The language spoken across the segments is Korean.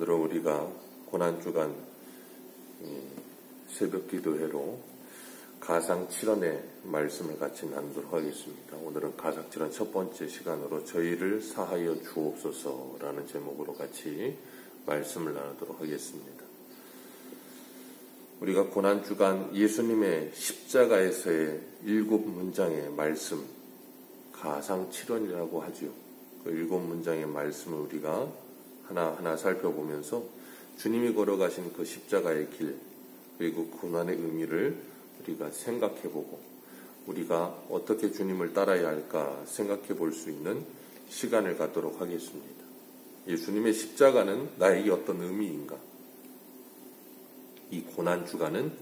오늘은 우리가 고난주간 새벽 기도회로 가상 7원의 말씀을 같이 나누도록 하겠습니다. 오늘은 가상 7원 첫 번째 시간으로 저희를 사하여 주옵소서라는 제목으로 같이 말씀을 나누도록 하겠습니다. 우리가 고난주간 예수님의 십자가에서의 7문장의 말씀, 가상 7원이라고 하죠. 그 7문장의 말씀을 우리가 하나하나 살펴보면서 주님이 걸어가신 그 십자가의 길, 그리고 고난의 의미를 우리가 생각해보고 우리가 어떻게 주님을 따라야 할까 생각해 볼 수 있는 시간을 갖도록 하겠습니다. 예수님의 십자가는 나에게 어떤 의미인가? 이 고난주간은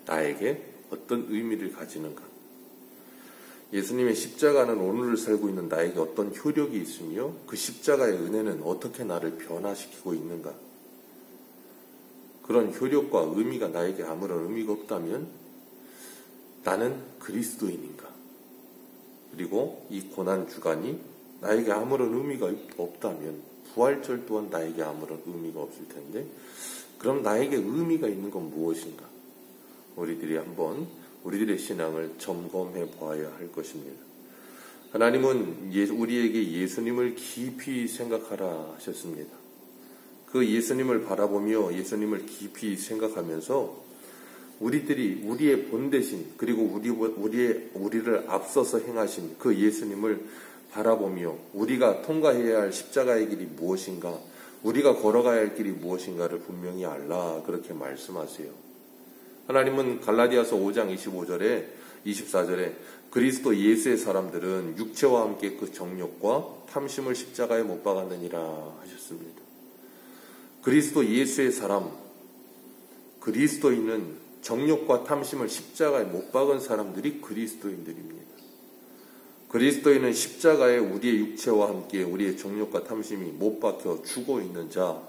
나에게 어떤 의미를 가지는가? 예수님의 십자가는 오늘을 살고 있는 나에게 어떤 효력이 있으며 그 십자가의 은혜는 어떻게 나를 변화시키고 있는가? 그런 효력과 의미가 나에게 아무런 의미가 없다면 나는 그리스도인인가? 그리고 이 고난주간이 나에게 아무런 의미가 없다면 부활절 또한 나에게 아무런 의미가 없을 텐데 그럼 나에게 의미가 있는 건 무엇인가? 우리들이 한번 우리들의 신앙을 점검해 보아야 할 것입니다. 하나님은 우리에게 예수님을 깊이 생각하라 하셨습니다. 그 예수님을 바라보며 예수님을 깊이 생각하면서 우리들이 우리의 본대신 그리고 우리를 앞서서 행하신 그 예수님을 바라보며 우리가 통과해야 할 십자가의 길이 무엇인가, 우리가 걸어가야 할 길이 무엇인가를 분명히 알라 그렇게 말씀하세요. 하나님은 갈라디아서 5장 25절에 24절에 그리스도 예수의 사람들은 육체와 함께 그 정욕과 탐심을 십자가에 못 박았느니라 하셨습니다. 그리스도 예수의 사람, 그리스도인은 정욕과 탐심을 십자가에 못 박은 사람들이 그리스도인들입니다. 그리스도인은 십자가에 우리의 육체와 함께 우리의 정욕과 탐심이 못 박혀 죽어 있는 자,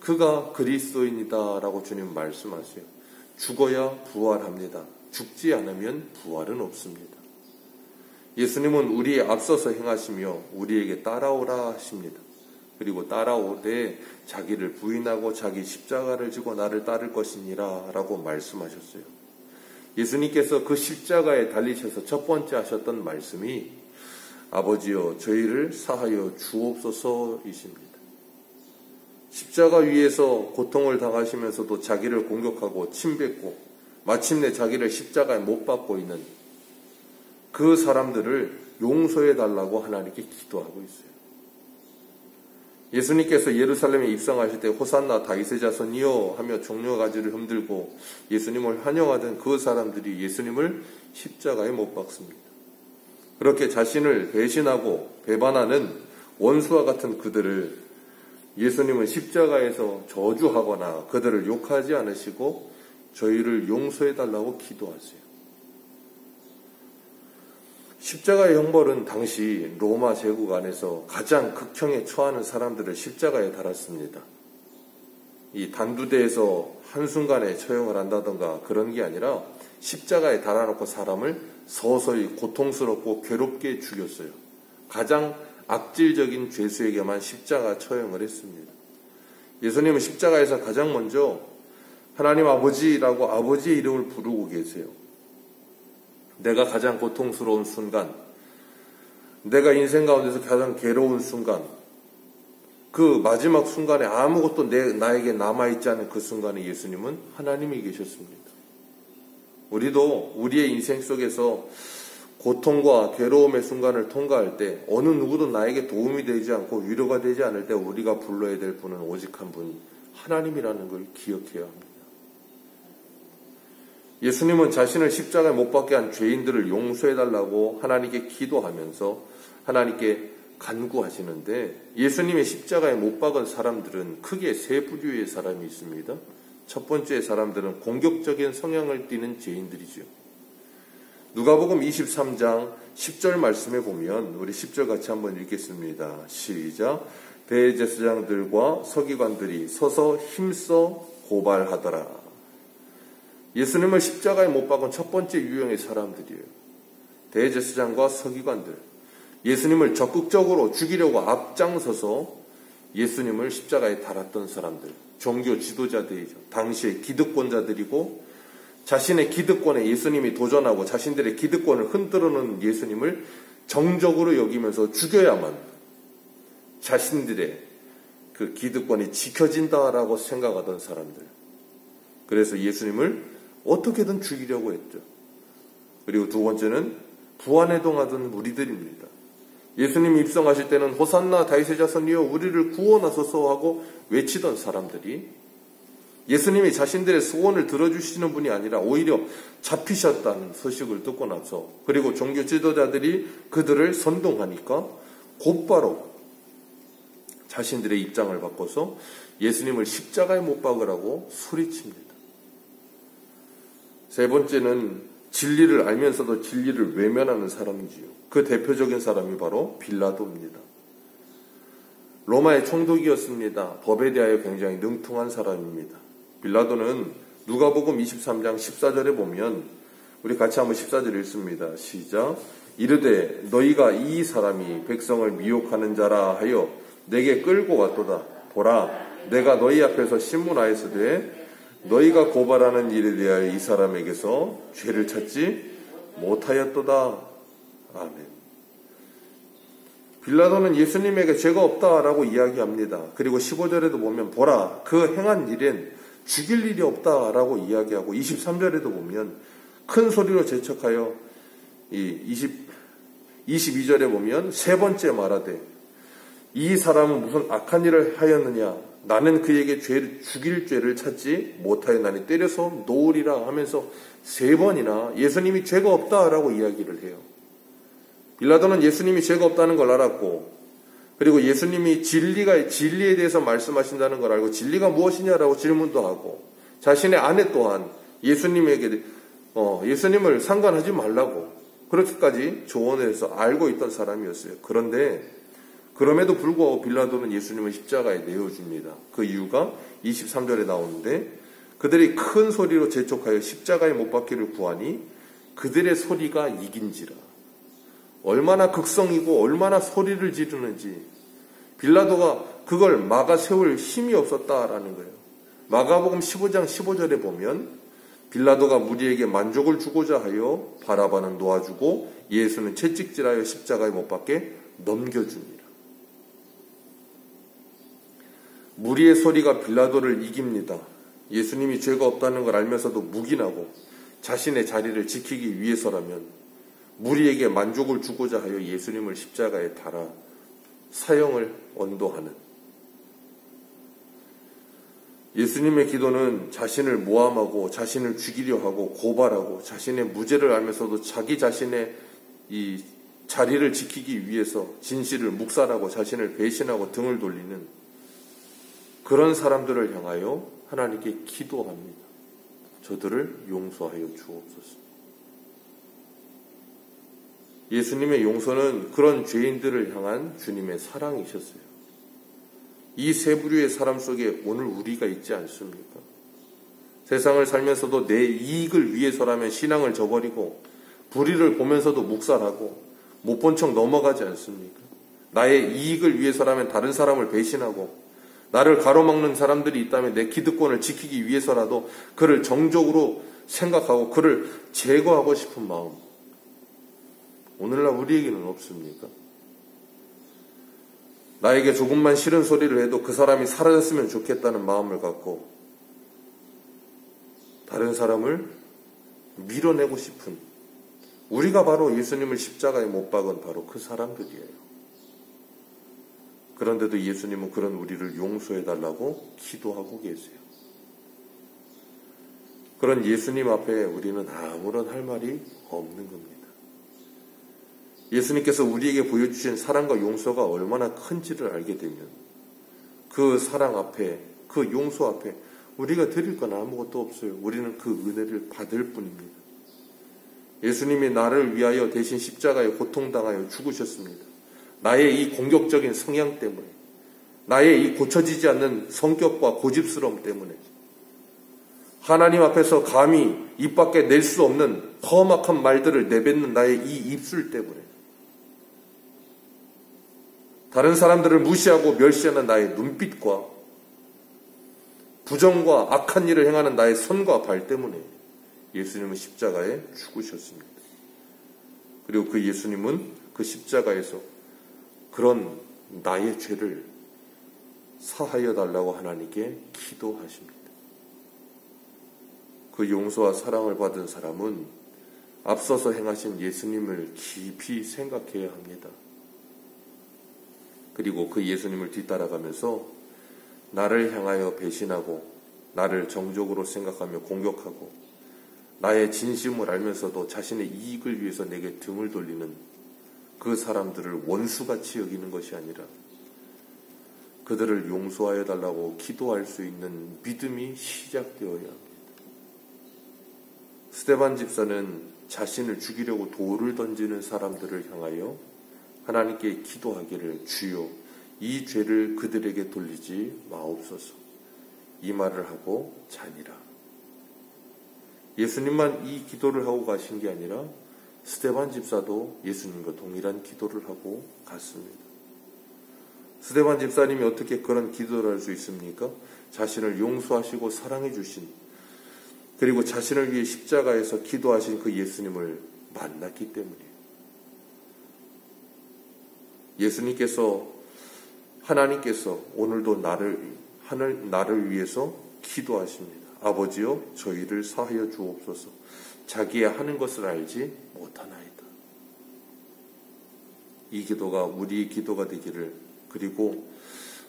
그가 그리스도인이다라고 주님 말씀하세요. 죽어야 부활합니다. 죽지 않으면 부활은 없습니다. 예수님은 우리의 앞서서 행하시며 우리에게 따라오라 하십니다. 그리고 따라오되 자기를 부인하고 자기 십자가를 지고 나를 따를 것이니라 라고 말씀하셨어요. 예수님께서 그 십자가에 달리셔서 첫 번째 하셨던 말씀이 아버지여 저희를 사하여 주옵소서이십니다. 십자가 위에서 고통을 당하시면서도 자기를 공격하고 침뱉고 마침내 자기를 십자가에 못 박고 있는 그 사람들을 용서해 달라고 하나님께 기도하고 있어요. 예수님께서 예루살렘에 입성하실 때 호산나 다윗의 자손이여 하며 종려가지를 흔들고 예수님을 환영하던 그 사람들이 예수님을 십자가에 못 박습니다. 그렇게 자신을 배신하고 배반하는 원수와 같은 그들을 예수님은 십자가에서 저주하거나 그들을 욕하지 않으시고 저희를 용서해달라고 기도하세요. 십자가의 형벌은 당시 로마 제국 안에서 가장 극형에 처하는 사람들을 십자가에 달았습니다. 이 단두대에서 한순간에 처형을 한다던가 그런 게 아니라 십자가에 달아놓고 사람을 서서히 고통스럽고 괴롭게 죽였어요. 가장 악질적인 죄수에게만 십자가 처형을 했습니다. 예수님은 십자가에서 가장 먼저 하나님 아버지라고 아버지의 이름을 부르고 계세요. 내가 가장 고통스러운 순간, 내가 인생 가운데서 가장 괴로운 순간, 그 마지막 순간에 아무것도 나에게 남아있지 않은 그 순간에 예수님은 하나님이 계셨습니다. 우리도 우리의 인생 속에서 고통과 괴로움의 순간을 통과할 때 어느 누구도 나에게 도움이 되지 않고 위로가 되지 않을 때 우리가 불러야 될 분은 오직 한 분, 하나님이라는 걸 기억해야 합니다. 예수님은 자신을 십자가에 못 박게 한 죄인들을 용서해달라고 하나님께 기도하면서 하나님께 간구하시는데 예수님의 십자가에 못 박은 사람들은 크게 세 부류의 사람이 있습니다. 첫 번째 사람들은 공격적인 성향을 띠는 죄인들이죠. 누가복음 23장 10절 말씀에 보면 우리 10절 같이 한번 읽겠습니다. 시작. 대제사장들과 서기관들이 서서 힘써 고발하더라. 예수님을 십자가에 못 박은 첫 번째 유형의 사람들이에요. 대제사장과 서기관들. 예수님을 적극적으로 죽이려고 앞장서서 예수님을 십자가에 달았던 사람들, 종교 지도자들이죠. 당시의 기득권자들이고 자신의 기득권에 예수님이 도전하고 자신들의 기득권을 흔들어 놓은 예수님을 정적으로 여기면서 죽여야만 자신들의 그 기득권이 지켜진다라고 생각하던 사람들. 그래서 예수님을 어떻게든 죽이려고 했죠. 그리고 두 번째는 부안해동하던 무리들입니다. 예수님이 입성하실 때는 호산나 다윗의 자손이여 우리를 구원하소서 하고 외치던 사람들이 예수님이 자신들의 소원을 들어주시는 분이 아니라 오히려 잡히셨다는 소식을 듣고 나서, 그리고 종교 지도자들이 그들을 선동하니까 곧바로 자신들의 입장을 바꿔서 예수님을 십자가에 못 박으라고 소리칩니다. 세 번째는 진리를 알면서도 진리를 외면하는 사람이지요. 그 대표적인 사람이 바로 빌라도입니다. 로마의 총독이었습니다. 법에 대하여 굉장히 능통한 사람입니다. 빌라도는 누가복음 23장 14절에 보면, 우리 같이 한번 14절 읽습니다. 시작. 이르되 너희가 이 사람이 백성을 미혹하는 자라 하여 내게 끌고 왔도다. 보라, 내가 너희 앞에서 신문하였으되 너희가 고발하는 일에 대하여 이 사람에게서 죄를 찾지 못하였도다. 아멘. 빌라도는 예수님에게 죄가 없다라고 이야기합니다. 그리고 15절에도 보면 보라, 그 행한 일엔 죽일 일이 없다라고 이야기하고, 23절에도 보면 큰 소리로 재촉하여 22절에 보면 세 번째 말하되 이 사람은 무슨 악한 일을 하였느냐, 나는 그에게 죽일 죄를 찾지 못하였나니 때려서 놓으리라 하면서 세 번이나 예수님이 죄가 없다라고 이야기를 해요. 빌라도는 예수님이 죄가 없다는 걸 알았고, 그리고 예수님이 진리에 대해서 말씀하신다는 걸 알고 진리가 무엇이냐라고 질문도 하고, 자신의 아내 또한 예수님을 상관하지 말라고 그렇게까지 조언을 해서 알고 있던 사람이었어요. 그럼에도 불구하고 빌라도는 예수님을 십자가에 내어줍니다. 그 이유가 23절에 나오는데, 그들이 큰 소리로 재촉하여 십자가에 못 박기를 구하니 그들의 소리가 이긴지라. 얼마나 극성이고 얼마나 소리를 지르는지, 빌라도가 그걸 막아 세울 힘이 없었다라는 거예요. 마가복음 15장 15절에 보면 빌라도가 무리에게 만족을 주고자 하여 바라바는 놓아주고 예수는 채찍질하여 십자가에 못 박게 넘겨줍니다. 무리의 소리가 빌라도를 이깁니다. 예수님이 죄가 없다는 걸 알면서도 묵인하고 자신의 자리를 지키기 위해서라면 무리에게 만족을 주고자 하여 예수님을 십자가에 달아 사형을 언도하는, 예수님의 기도는 자신을 모함하고 자신을 죽이려 하고 고발하고 자신의 무죄를 알면서도 자기 자신의 이 자리를 지키기 위해서 진실을 묵살하고 자신을 배신하고 등을 돌리는 그런 사람들을 향하여 하나님께 기도합니다. 저들을 용서하여 주옵소서. 예수님의 용서는 그런 죄인들을 향한 주님의 사랑이셨어요. 이 세 부류의 사람 속에 오늘 우리가 있지 않습니까? 세상을 살면서도 내 이익을 위해서라면 신앙을 저버리고 불의를 보면서도 묵살하고 못 본 척 넘어가지 않습니까? 나의 이익을 위해서라면 다른 사람을 배신하고, 나를 가로막는 사람들이 있다면 내 기득권을 지키기 위해서라도 그를 정적으로 생각하고 그를 제거하고 싶은 마음, 오늘날 우리에게는 없습니까? 나에게 조금만 싫은 소리를 해도 그 사람이 사라졌으면 좋겠다는 마음을 갖고 다른 사람을 밀어내고 싶은, 우리가 바로 예수님을 십자가에 못 박은 바로 그 사람들이에요. 그런데도 예수님은 그런 우리를 용서해달라고 기도하고 계세요. 그런 예수님 앞에 우리는 아무런 할 말이 없는 겁니다. 예수님께서 우리에게 보여주신 사랑과 용서가 얼마나 큰지를 알게 되면 그 사랑 앞에, 그 용서 앞에 우리가 드릴 건 아무것도 없어요. 우리는 그 은혜를 받을 뿐입니다. 예수님이 나를 위하여 대신 십자가에 고통당하여 죽으셨습니다. 나의 이 공격적인 성향 때문에, 나의 이 고쳐지지 않는 성격과 고집스러움 때문에, 하나님 앞에서 감히 입 밖에 낼 수 없는 험악한 말들을 내뱉는 나의 이 입술 때문에 다른 사람들을 무시하고 멸시하는 나의 눈빛과 부정과 악한 일을 행하는 나의 손과 발 때문에 예수님은 십자가에 죽으셨습니다. 그리고 그 예수님은 그 십자가에서 그런 나의 죄를 사하여 달라고 하나님께 기도하십니다. 그 용서와 사랑을 받은 사람은 앞서서 행하신 예수님을 깊이 생각해야 합니다. 그리고 그 예수님을 뒤따라가면서 나를 향하여 배신하고 나를 정적으로 생각하며 공격하고 나의 진심을 알면서도 자신의 이익을 위해서 내게 등을 돌리는 그 사람들을 원수같이 여기는 것이 아니라 그들을 용서하여 달라고 기도할 수 있는 믿음이 시작되어야 합니다. 스데반 집사는 자신을 죽이려고 돌을 던지는 사람들을 향하여 하나님께 기도하기를 주여 이 죄를 그들에게 돌리지 마옵소서 이 말을 하고 자니라. 예수님만 이 기도를 하고 가신 게 아니라 스데반 집사도 예수님과 동일한 기도를 하고 갔습니다. 스데반 집사님이 어떻게 그런 기도를 할 수 있습니까? 자신을 용서하시고 사랑해 주신 그리고 자신을 위해 십자가에서 기도하신 그 예수님을 만났기 때문이에요. 하나님께서 오늘도 나를 위해서 기도하십니다. 아버지여 저희를 사하여 주옵소서. 자기의 하는 것을 알지 못하나이다. 이 기도가 우리의 기도가 되기를, 그리고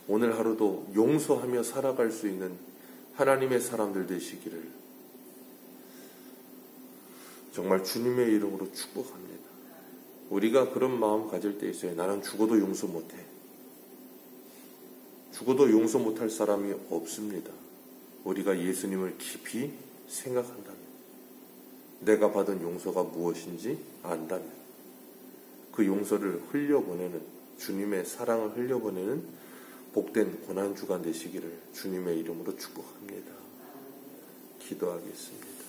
오늘 하루도 용서하며 살아갈 수 있는 하나님의 사람들 되시기를 정말 주님의 이름으로 축복합니다. 우리가 그런 마음 가질 때 있어요. 나는 죽어도 용서 못해. 죽어도 용서 못할 사람이 없습니다. 우리가 예수님을 깊이 생각한다면, 내가 받은 용서가 무엇인지 안다면, 그 용서를 흘려보내는, 주님의 사랑을 흘려보내는 복된 고난주간 되시기를 주님의 이름으로 축복합니다. 기도하겠습니다.